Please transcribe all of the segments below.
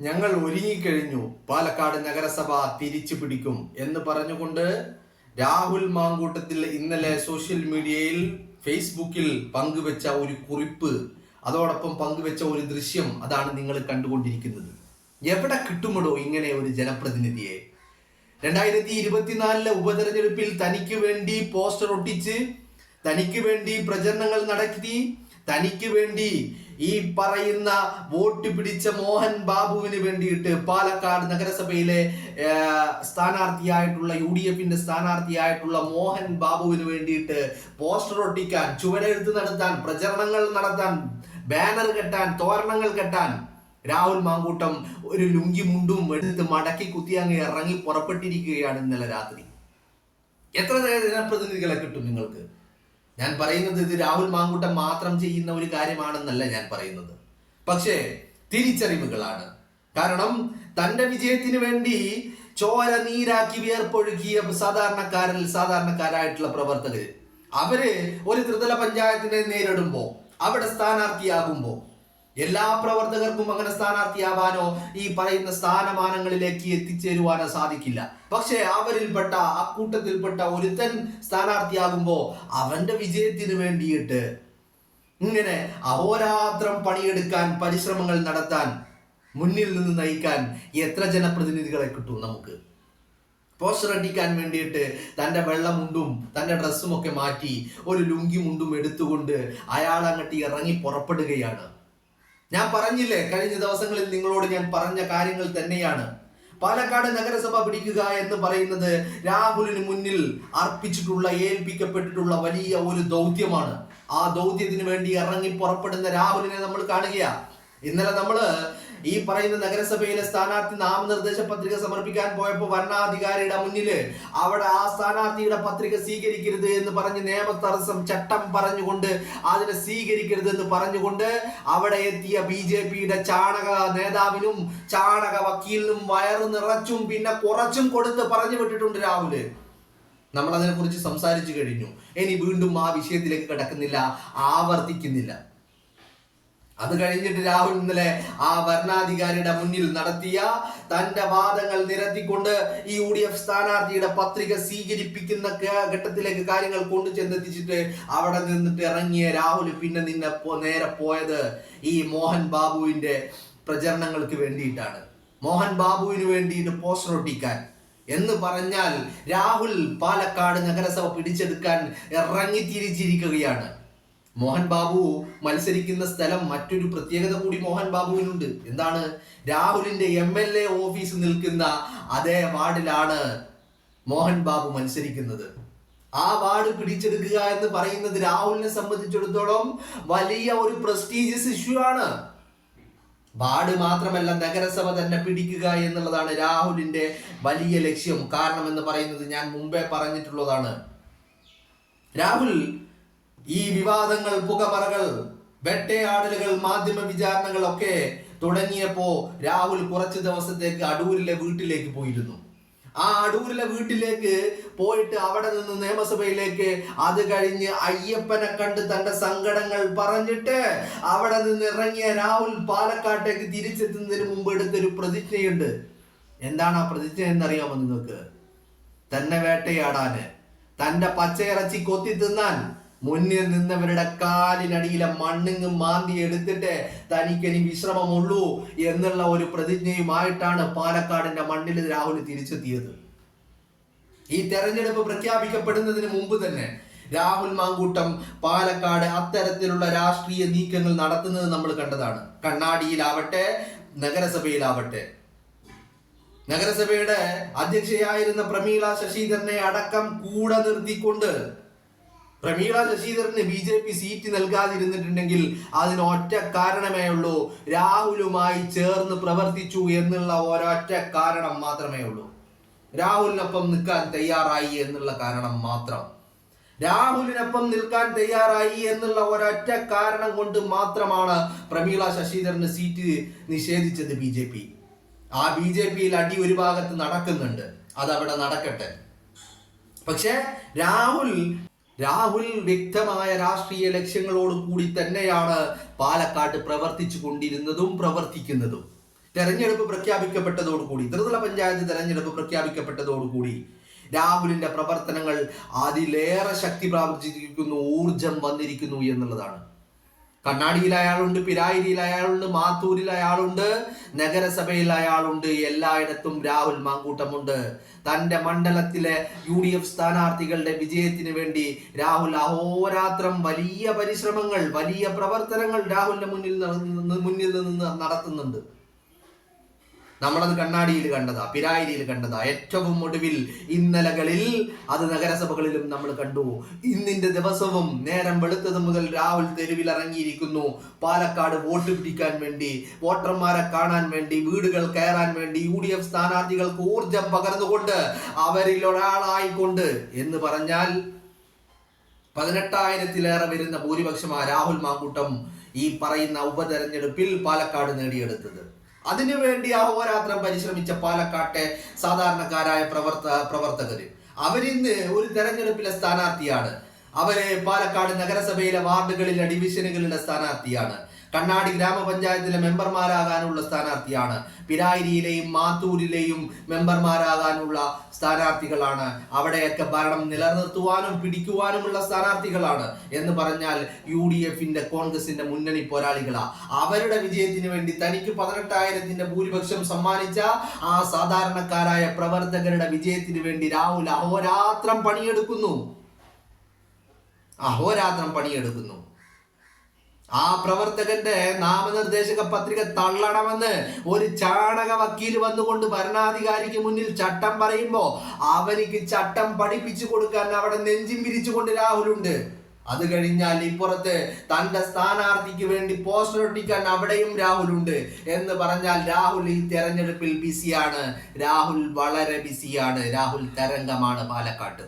ഞങ്ങൾ ഒരുങ്ങിക്കഴിഞ്ഞു, പാലക്കാട് നഗരസഭ തിരിച്ചു പിടിക്കും എന്ന് പറഞ്ഞുകൊണ്ട് രാഹുൽ മാങ്കൂട്ടത്തിൽ ഇന്നലെ സോഷ്യൽ മീഡിയയിൽ ഫേസ്ബുക്കിൽ പങ്കുവെച്ച ഒരു കുറിപ്പ്, അതോടൊപ്പം പങ്കുവെച്ച ഒരു ദൃശ്യം, അതാണ് നിങ്ങൾ കണ്ടുകൊണ്ടിരിക്കുന്നത്. എവിടെ കിട്ടുമടോ ഇങ്ങനെ ഒരു ജനപ്രതിനിധിയെ? 2024 ഉപതെരഞ്ഞെടുപ്പിൽ തനിക്ക് വേണ്ടി പോസ്റ്റർ ഒട്ടിച്ച്, തനിക്ക് വേണ്ടി പ്രചരണങ്ങൾ നടത്തി, തനിക്ക് വേണ്ടി ഈ പറയുന്ന വോട്ട് പിടിച്ച മോഹൻ ബാബുവിന് വേണ്ടിയിട്ട് പാലക്കാട് നഗരസഭയിലെ സ്ഥാനാർത്ഥിയായിട്ടുള്ള UDFന്റെ സ്ഥാനാർത്ഥിയായിട്ടുള്ള മോഹൻ ബാബുവിന് വേണ്ടിയിട്ട് പോസ്റ്റർ ഒട്ടിക്കാൻ, ചുവരെഴുത്ത് നടത്താൻ, പ്രചരണങ്ങൾ നടത്താൻ, ബാനർ കെട്ടാൻ, തോരണങ്ങൾ കെട്ടാൻ രാഹുൽ മാങ്കൂട്ടം ഒരു ലുങ്കി മുണ്ടും എടുത്ത് മടക്കി കുത്തി അങ്ങ് ഇറങ്ങി പുറപ്പെട്ടിരിക്കുകയാണ് ഇന്നലെ രാത്രി. എത്ര ജനപ്രതിനിധികളെ കിട്ടും നിങ്ങൾക്ക്? ഞാൻ പറയുന്നത് ഇത് രാഹുൽ മാങ്കൂട്ടം മാത്രം ചെയ്യുന്ന ഒരു കാര്യമാണെന്നല്ല ഞാൻ പറയുന്നത്. പക്ഷേ തിരിച്ചറിവുകളാണ്. കാരണം തന്റെ വിജയത്തിന് വേണ്ടി ചോര നീരാക്കി വിയർപ്പൊഴുകിയ സാധാരണക്കാരായിട്ടുള്ള പ്രവർത്തകർ, അവര് ഒരു ത്രിതല പഞ്ചായത്തിനെ നേരിടുമ്പോ, അവിടെ സ്ഥാനാർത്ഥിയാകുമ്പോ എല്ലാ പ്രവർത്തകർക്കും അങ്ങനെ സ്ഥാനാർത്ഥിയാവാനോ ഈ പറയുന്ന സ്ഥാനമാനങ്ങളിലേക്ക് എത്തിച്ചേരുവാനോ സാധിക്കില്ല. പക്ഷെ അവരിൽപ്പെട്ട, അക്കൂട്ടത്തിൽപ്പെട്ട ഒരുത്തൻ സ്ഥാനാർത്ഥിയാകുമ്പോ അവന്റെ വിജയത്തിന് വേണ്ടിയിട്ട് ഇങ്ങനെ അഹോരാത്രം പണിയെടുക്കാൻ, പരിശ്രമങ്ങൾ നടത്താൻ, മുന്നിൽ നിന്ന് നയിക്കാൻ എത്ര ജനപ്രതിനിധികളെ കിട്ടും നമുക്ക്? പോസ്റ്റർ അടിക്കാൻ വേണ്ടിയിട്ട് തൻ്റെ വെള്ളമുണ്ടും തൻ്റെ ഡ്രസ്സും ഒക്കെ മാറ്റി ഒരു ലുങ്കി മുണ്ടും എടുത്തുകൊണ്ട് അയാൾ അങ്ങോട്ട് ഇറങ്ങി പുറപ്പെടുകയാണ്. ഞാൻ പറഞ്ഞില്ലേ, കഴിഞ്ഞ ദിവസങ്ങളിൽ നിങ്ങളോട് ഞാൻ പറഞ്ഞ കാര്യങ്ങൾ തന്നെയാണ്. പാലക്കാട് നഗരസഭ പിടിക്കുക എന്ന് പറയുന്നത് രാഹുലിന് മുന്നിൽ അർപ്പിച്ചിട്ടുള്ള, ഏൽപ്പിക്കപ്പെട്ടിട്ടുള്ള വലിയ ഒരു ദൗത്യമാണ്. ആ ദൗത്യത്തിന് വേണ്ടി ഇറങ്ങി പുറപ്പെടുന്ന രാഹുലിനെ നമ്മൾ കാണുകയാ. ഇന്നലെ നമ്മള് ഈ പറയുന്ന നഗരസഭയിലെ സ്ഥാനാർത്ഥി നാമനിർദ്ദേശ പത്രിക സമർപ്പിക്കാൻ പോയപ്പോൾ വരണാധികാരിയുടെ മുന്നില് അവിടെ ആ സ്ഥാനാർത്ഥിയുടെ പത്രിക സ്വീകരിക്കരുത് എന്ന് പറഞ്ഞ് നിയമതടസ്സം, ചട്ടം പറഞ്ഞുകൊണ്ട് അതിനെ സ്വീകരിക്കരുത് എന്ന് പറഞ്ഞുകൊണ്ട് അവിടെ എത്തിയ BJPയുടെ ചാണക നേതാവിനും ചാണക വക്കീലിനും വയറ് നിറച്ചും പിന്നെ കുറച്ചും കൊടുത്ത് പറഞ്ഞു വിട്ടിട്ടുണ്ട് രാഹുല്. നമ്മൾ അതിനെ കുറിച്ച് സംസാരിച്ചു കഴിഞ്ഞു. ഇനി വീണ്ടും ആ വിഷയത്തിലേക്ക് കിടക്കുന്നില്ല, ആവർത്തിക്കുന്നില്ല. അത് കഴിഞ്ഞിട്ട് രാഹുൽ ഇന്നലെ ആ ഭരണാധികാരിയുടെ മുന്നിൽ നടത്തിയ തന്റെ വാദങ്ങൾ നിരത്തിക്കൊണ്ട് ഈ UDF സ്ഥാനാർത്ഥിയുടെ പത്രിക സ്വീകരിപ്പിക്കുന്ന ഘട്ടത്തിലേക്ക് കാര്യങ്ങൾ കൊണ്ടു ചെന്നെത്തിച്ചിട്ട് അവിടെ നിന്നിട്ട് ഇറങ്ങിയ രാഹുൽ പിന്നെ നേരെ പോയത് ഈ മോഹൻ ബാബുവിന്റെ പ്രചരണങ്ങൾക്ക് വേണ്ടിയിട്ടാണ്. മോഹൻ ബാബുവിന് വേണ്ടിയിട്ട് പോസ്റ്റർ ഒട്ടിക്കാൻ എന്ന് പറഞ്ഞാൽ രാഹുൽ പാലക്കാട് നഗരസഭ പിടിച്ചെടുക്കാൻ ഇറങ്ങി തിരിച്ചിരിക്കുകയാണ്. മോഹൻ ബാബു മത്സരിക്കുന്ന സ്ഥലം, മറ്റൊരു പ്രത്യേകത കൂടി മോഹൻ ബാബുവിനുണ്ട്. എന്താണ്? രാഹുലിന്റെ MLA ഓഫീസ് നിൽക്കുന്ന അതേ വാർഡിലാണ് മോഹൻ ബാബു മത്സരിക്കുന്നത്. ആ വാർഡ് പിടിച്ചെടുക്കുക എന്ന് പറയുന്നത് രാഹുലിനെ സംബന്ധിച്ചിടത്തോളം വലിയ ഒരു പ്രസ്റ്റീജിയസ് ഇഷ്യൂ ആണ്. വാർഡ് മാത്രമല്ല, നഗരസഭ തന്നെ പിടിക്കുക എന്നുള്ളതാണ് രാഹുലിന്റെ വലിയ ലക്ഷ്യം. കാരണം എന്ന് പറയുന്നത് ഞാൻ മുമ്പേ പറഞ്ഞിട്ടുള്ളതാണ്. രാഹുൽ ഈ വിവാദങ്ങൾ, പുകമറകൾ, വെട്ടയാടലുകൾ, മാധ്യമ വിചാരണകൾ ഒക്കെ തുടങ്ങിയപ്പോ രാഹുൽ കുറച്ച് ദിവസത്തേക്ക് അടൂരിലെ വീട്ടിലേക്ക് പോയിരുന്നു. ആ അടൂരിലെ വീട്ടിലേക്ക് പോയിട്ട് അവിടെ നിന്ന് നിയമസഭയിലേക്ക്, അത് കഴിഞ്ഞ് അയ്യപ്പനെ കണ്ട് തന്റെ സങ്കടങ്ങൾ പറഞ്ഞിട്ട് അവിടെ നിന്ന് ഇറങ്ങിയ രാഹുൽ പാലക്കാട്ടേക്ക് തിരിച്ചെത്തുന്നതിന് മുമ്പ് എടുത്തൊരു പ്രതിജ്ഞയുണ്ട്. എന്താണ് ആ പ്രതിജ്ഞ എന്നറിയാമോ നിങ്ങൾക്ക്? തന്നെ വേട്ടയാടാന്, തന്റെ പച്ചയിറച്ചി കൊത്തി തിന്നാൻ മുന്നിൽ നിന്നവരുടെ കാലിനടിയിലെ മണ്ണിങ്ങ് മാന്തി എടുത്തിട്ട് തനിക്കിനി വിശ്രമമുള്ളൂ എന്നുള്ള ഒരു പ്രതിജ്ഞയുമായിട്ടാണ് പാലക്കാടിന്റെ മണ്ണിൽ രാഹുൽ തിരിച്ചെത്തിയത്. ഈ തെരഞ്ഞെടുപ്പ് പ്രഖ്യാപിക്കപ്പെടുന്നതിന് മുമ്പ് തന്നെ രാഹുൽ മാങ്കൂട്ടം പാലക്കാട് അത്തരത്തിലുള്ള രാഷ്ട്രീയ നീക്കങ്ങൾ നടത്തുന്നത് നമ്മൾ കണ്ടതാണ്. കണ്ണാടിയിലാവട്ടെ, നഗരസഭയിലാവട്ടെ. നഗരസഭയുടെ അധ്യക്ഷയായിരുന്ന പ്രമീള ശശിധരനെ അടക്കം കൂടെ നിർത്തിക്കൊണ്ട്, പ്രമീള ശശിധരന് BJP സീറ്റ് നൽകാതിരുന്നിട്ടുണ്ടെങ്കിൽ അതിന് ഒറ്റ കാരണമേ ഉള്ളൂ, രാഹുലുമായി ചേർന്ന് പ്രവർത്തിച്ചു എന്നുള്ള ഒരൊറ്റ കാരണം മാത്രമേ ഉള്ളൂ. രാഹുലിനൊപ്പം നിൽക്കാൻ തയ്യാറായി എന്നുള്ള കാരണം മാത്രം. രാഹുലിനൊപ്പം നിൽക്കാൻ തയ്യാറായി എന്നുള്ള ഒരൊറ്റ കാരണം കൊണ്ട് മാത്രമാണ് പ്രമീള ശശിധരന് സീറ്റ് നിഷേധിച്ചത് BJP. ആ BJPയിൽ അടി ഒരു ഭാഗത്ത് നടക്കുന്നുണ്ട്, അതവിടെ നടക്കട്ടെ. പക്ഷെ രാഹുൽ വ്യക്തമായ രാഷ്ട്രീയ ലക്ഷ്യങ്ങളോട് കൂടി തന്നെയാണ് പാലക്കാട് പ്രവർത്തിച്ചു കൊണ്ടിരുന്നതും പ്രവർത്തിക്കുന്നതും. തെരഞ്ഞെടുപ്പ് പ്രഖ്യാപിക്കപ്പെട്ടതോടുകൂടി, ത്രിതല പഞ്ചായത്ത് തെരഞ്ഞെടുപ്പ് പ്രഖ്യാപിക്കപ്പെട്ടതോടുകൂടി രാഹുലിന്റെ പ്രവർത്തനങ്ങൾ അതിലേറെ ശക്തി പ്രാപിച്ചിരിക്കുന്നു, ഊർജം വന്നിരിക്കുന്നു എന്നുള്ളതാണ്. കണ്ണാടിയിൽ അയാളുണ്ട്, പിരായിരിയിൽ അയാളുണ്ട്, മാത്തൂരിൽ അയാളുണ്ട്, നഗരസഭയിൽ അയാളുണ്ട്, എല്ലായിടത്തും രാഹുൽ മാങ്കൂട്ടമുണ്ട്. തന്റെ മണ്ഡലത്തിലെ UDF സ്ഥാനാർത്ഥികളുടെ വിജയത്തിന് വേണ്ടി രാഹുൽ അഹോരാത്രം വലിയ പരിശ്രമങ്ങൾ, വലിയ പ്രവർത്തനങ്ങൾ രാഹുലിന്റെ മുന്നിൽ നിന്ന് നടത്തുന്നുണ്ട്. നമ്മളത് കണ്ണാടിയിൽ കണ്ടതാ, പിരായിരിയിൽ കണ്ടതാ, ഏറ്റവും ഒടുവിൽ ഇന്നലകളിൽ അത് നഗരസഭകളിലും നമ്മൾ കണ്ടു. ഇന്നിന്റെ ദിവസവും നേരം വെളുത്തത് മുതൽ രാഹുൽ തെരുവിലിറങ്ങിയിരിക്കുന്നു. പാലക്കാട് വോട്ട് പിടിക്കാൻ വേണ്ടി, വോട്ടർമാരെ കാണാൻ വേണ്ടി, വീടുകൾ കയറാൻ വേണ്ടി, UDF സ്ഥാനാർത്ഥികൾക്ക് ഊർജം പകർന്നുകൊണ്ട്, അവരിൽ ഒരാളായിക്കൊണ്ട് എന്ന് പറഞ്ഞാൽ 18,000-ലേറെ വരുന്ന ഭൂരിപക്ഷമാ രാഹുൽ മാങ്കൂട്ടം ഈ പറയുന്ന ഉപതെരഞ്ഞെടുപ്പിൽ പാലക്കാട് നേടിയെടുത്തത്. അതിനുവേണ്ടി അഹോരാത്രം പരിശ്രമിച്ച പാലക്കാട്ടെ സാധാരണക്കാരായ പ്രവർത്തകര് അവരിന്ന് ഒരു തെരഞ്ഞെടുപ്പിലെ സ്ഥാനാർത്ഥിയാണ്. അവര് പാലക്കാട് നഗരസഭയിലെ വാർഡുകളിലെ ഡിവിഷനുകളിലെ സ്ഥാനാർത്ഥിയാണ്. കണ്ണാടി ഗ്രാമപഞ്ചായത്തിലെ മെമ്പർമാരാകാനുള്ള സ്ഥാനാർത്ഥിയാണ്. പിരായിരിയിലെയും മാത്തൂരിലെയും മെമ്പർമാരാകാനുള്ള സ്ഥാനാർത്ഥികളാണ്. അവിടെയൊക്കെ ഭരണം നിലനിർത്തുവാനും പിടിക്കുവാനുമുള്ള സ്ഥാനാർത്ഥികളാണ്. എന്ന് പറഞ്ഞാൽ UDFന്റെ, കോൺഗ്രസിന്റെ മുന്നണി പോരാളികളാ. അവരുടെ വിജയത്തിന് വേണ്ടി തനിക്ക് 18,000-ന്റെ ഭൂരിപക്ഷം സമ്മാനിച്ച ആ സാധാരണക്കാരായ പ്രവർത്തകരുടെ വിജയത്തിന് വേണ്ടി രാഹുൽ അഹോരാത്രം പണിയെടുക്കുന്നു. ആ പ്രവർത്തകന്റെ നാമനിർദ്ദേശക പത്രിക തള്ളണമെന്ന് ഒരു ചാണക വക്കീൽ വന്നുകൊണ്ട് ഭരണാധികാരിക്ക് മുന്നിൽ ചട്ടം പറയുമ്പോ അവനിക്ക് ചട്ടം പഠിപ്പിച്ചു കൊടുക്കാൻ അവിടെ നെഞ്ചും പിരിച്ചുകൊണ്ട് രാഹുലുണ്ട്. അത് കഴിഞ്ഞാൽ ഇപ്പുറത്ത് തന്റെ സ്ഥാനാർത്ഥിക്ക് വേണ്ടി പോസ്റ്റർ ഒട്ടിക്കാൻ അവിടെയും രാഹുലുണ്ട്. എന്ന് പറഞ്ഞാൽ രാഹുൽ ഈ തെരഞ്ഞെടുപ്പിൽ ബിസിയാണ്. രാഹുൽ വളരെ ബിസിയാണ്. രാഹുൽ തരംഗമാണ് പാലക്കാട്ട്.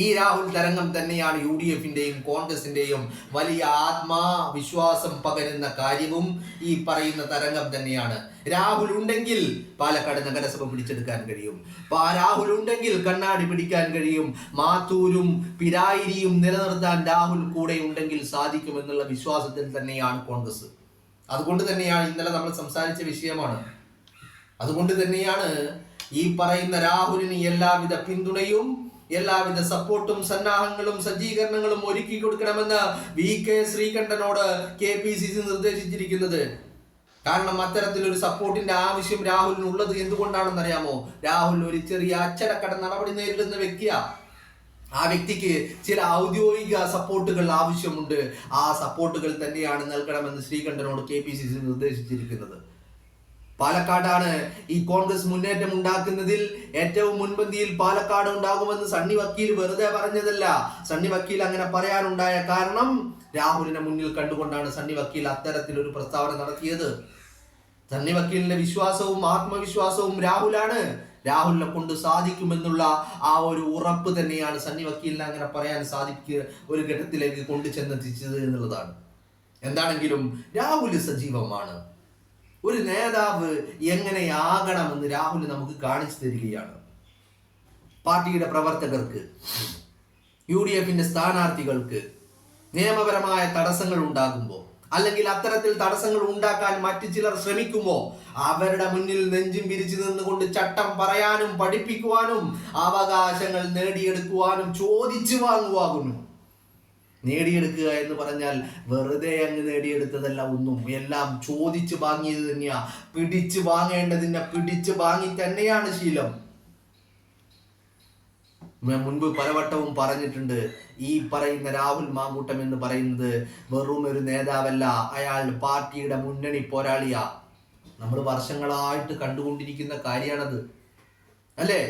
ഈ രാഹുൽ തരംഗം തന്നെയാണ് UDFന്റെയും കോൺഗ്രസിന്റെയും വലിയ ആത്മവിശ്വാസം പകരുന്ന കാര്യവും ഈ പറയുന്ന തരംഗം തന്നെയാണ്. രാഹുൽ ഉണ്ടെങ്കിൽ പാലക്കാട് നഗരസഭ പിടിച്ചെടുക്കാൻ കഴിയും. രാഹുൽ ഉണ്ടെങ്കിൽ കണ്ണാടി പിടിക്കാൻ കഴിയും. മാത്തൂരും പിരായിരിയും നിലനിർത്താൻ രാഹുൽ കൂടെ ഉണ്ടെങ്കിൽ സാധിക്കുമെന്നുള്ള വിശ്വാസത്തിൽ തന്നെയാണ് കോൺഗ്രസ്. അതുകൊണ്ട് തന്നെയാണ് ഇന്നലെ നമ്മൾ സംസാരിച്ച വിഷയമാണ്. അതുകൊണ്ട് തന്നെയാണ് ഈ പറയുന്ന രാഹുലിന് എല്ലാവിധ പിന്തുണയും, എല്ലാവിധ സപ്പോർട്ടും, സന്നാഹങ്ങളും, സജ്ജീകരണങ്ങളും ഒരുക്കി കൊടുക്കണമെന്ന് VK ശ്രീകണ്ഠനോട് KPCC നിർദ്ദേശിച്ചിരിക്കുന്നത്. കാരണം അത്തരത്തിലൊരു സപ്പോർട്ടിന്റെ ആവശ്യം രാഹുലിനുള്ളത് എന്തുകൊണ്ടാണെന്നറിയാമോ? രാഹുൽ ഒരു ചെറിയ അച്ചടക്കട നടപടി നേരിടുന്ന വ്യക്തിയാ. ആ വ്യക്തിക്ക് ചില ഔദ്യോഗിക സപ്പോർട്ടുകൾ ആവശ്യമുണ്ട്. ആ സപ്പോർട്ടുകൾ തന്നെയാണ് നൽകണമെന്ന് ശ്രീകണ്ഠനോട് KPCC നിർദ്ദേശിച്ചിരിക്കുന്നത്. പാലക്കാടാണ് ഈ കോൺഗ്രസ് മുന്നേറ്റം ഉണ്ടാക്കുന്നതിൽ ഏറ്റവും മുൻപന്തിയിൽ പാലക്കാട് ഉണ്ടാകുമെന്ന് സണ്ണി വക്കീൽ വെറുതെ പറഞ്ഞതല്ല. സണ്ണി വക്കീൽ അങ്ങനെ പറയാനുണ്ടായ കാരണം രാഹുലിനെ മുന്നിൽ കണ്ടുകൊണ്ടാണ് സണ്ണി വക്കീൽ അത്തരത്തിലൊരു പ്രസ്താവന നടത്തിയത്. സണ്ണി വക്കീലിന്റെ വിശ്വാസവും ആത്മവിശ്വാസവും രാഹുലാണ്. രാഹുലിനെ കൊണ്ട് സാധിക്കുമെന്നുള്ള ആ ഒരു ഉറപ്പ് തന്നെയാണ് സണ്ണി വക്കീലിനെ അങ്ങനെ പറയാൻ ഒരു ഘട്ടത്തിലേക്ക് കൊണ്ടുചെന്നെത്തിച്ചത് എന്നുള്ളതാണ്. എന്താണെങ്കിലും രാഹുൽ സജീവമാണ്. ഒരു നേതാവ് എങ്ങനെയാകണമെന്ന് രാഹുൽ നമുക്ക് കാണിച്ചു തരികയാണ്. പാർട്ടിയുടെ പ്രവർത്തകർക്ക്, UDFന്റെ സ്ഥാനാർത്ഥികൾക്ക് നിയമപരമായ തടസ്സങ്ങൾ ഉണ്ടാകുമ്പോൾ, അല്ലെങ്കിൽ അത്തരത്തിൽ തടസ്സങ്ങൾ ഉണ്ടാക്കാൻ മറ്റു ചിലർ ശ്രമിക്കുമ്പോൾ അവരുടെ മുന്നിൽ നെഞ്ചും വിരിച്ചു നിന്നുകൊണ്ട് ചട്ടം പറയാനും പഠിപ്പിക്കുവാനും അവകാശങ്ങൾ നേടിയെടുക്കുവാനും ചോദിച്ചു വാങ്ങുവാകുന്നു. നേടിയെടുക്കുക എന്ന് പറഞ്ഞാൽ വെറുതെ അങ്ങ് നേടിയെടുത്തതല്ല ഒന്നും, എല്ലാം ചോദിച്ചു വാങ്ങിയത് തന്നെയാ. പിടിച്ചു വാങ്ങേണ്ടതിനെ പിടിച്ചു വാങ്ങി തന്നെയാണ് ശീലം. മുൻപ് പലവട്ടവും പറഞ്ഞിട്ടുണ്ട്, ഈ പറയുന്ന രാഹുൽ മാങ്കൂട്ടം എന്ന് പറയുന്നത് വെറും ഒരു നേതാവല്ല, അയാൾ പാർട്ടിയുടെ മുന്നണി പോരാളിയാ. നമ്മൾ വർഷങ്ങളായിട്ട് കണ്ടുകൊണ്ടിരിക്കുന്ന കാര്യമാണത്, അല്ലേ?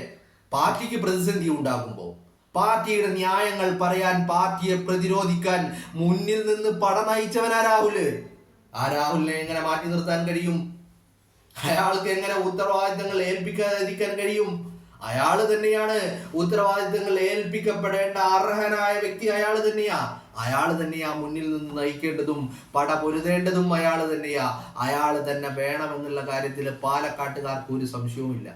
പാർട്ടിക്ക് പ്രതിസന്ധി ഉണ്ടാകുമ്പോൾ, പാർട്ടിയുടെ ന്യായങ്ങൾ പറയാൻ, പാർട്ടിയെ പ്രതിരോധിക്കാൻ മുന്നിൽ നിന്ന് പട നയിച്ചവനാ രാഹുല്. ആ രാഹുലിനെ എങ്ങനെ മാറ്റി നിർത്താൻ കഴിയും? അയാൾക്ക് എങ്ങനെ ഉത്തരവാദിത്തങ്ങൾ ഏൽപ്പിക്കാതിരിക്കാൻ കഴിയും? അയാൾ തന്നെയാണ് ഉത്തരവാദിത്തങ്ങൾ ഏൽപ്പിക്കപ്പെടേണ്ട അർഹനായ വ്യക്തി. അയാൾ തന്നെയാ മുന്നിൽ നിന്ന് നയിക്കേണ്ടതും പട പൊരുതേണ്ടതും അയാൾ തന്നെയാ. അയാൾ തന്നെ വേണമെന്നുള്ള കാര്യത്തിൽ പാലക്കാട്ടുകാർക്ക് ഒരു സംശയവുമില്ല.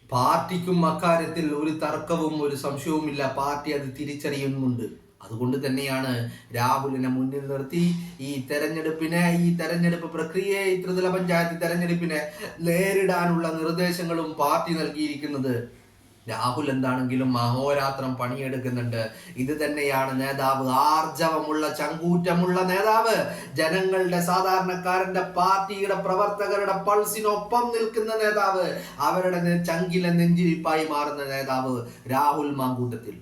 പാർട്ടിക്കും അക്കാര്യത്തിൽ ഒരു തർക്കവും ഒരു സംശയവുമില്ല. പാർട്ടി അത് തിരിച്ചറിയുന്നുണ്ട്. അതുകൊണ്ട് തന്നെയാണ് രാഹുലിനെ മുന്നിൽ നിർത്തി ഈ തെരഞ്ഞെടുപ്പ് പ്രക്രിയയെ, ഈ ത്രിതല പഞ്ചായത്ത് തെരഞ്ഞെടുപ്പിനെ നേരിടാനുള്ള നിർദ്ദേശങ്ങളും പാർട്ടി നൽകിയിരിക്കുന്നത്. രാഹുൽ എന്താണെങ്കിലും അഹോരാത്രം പണിയെടുക്കുന്നുണ്ട്. ഇത് തന്നെയാണ് നേതാവ്, ആർജവമുള്ള ചങ്കൂറ്റമുള്ള നേതാവ്, ജനങ്ങളുടെ, സാധാരണക്കാരന്റെ, പാർട്ടിയുടെ പ്രവർത്തകരുടെ പൾസിനൊപ്പം നിൽക്കുന്ന നേതാവ്, അവരുടെ ചങ്കിലെ നെഞ്ചിരിപ്പായി മാറുന്ന നേതാവ് രാഹുൽ മാങ്കൂട്ടത്തിൽ.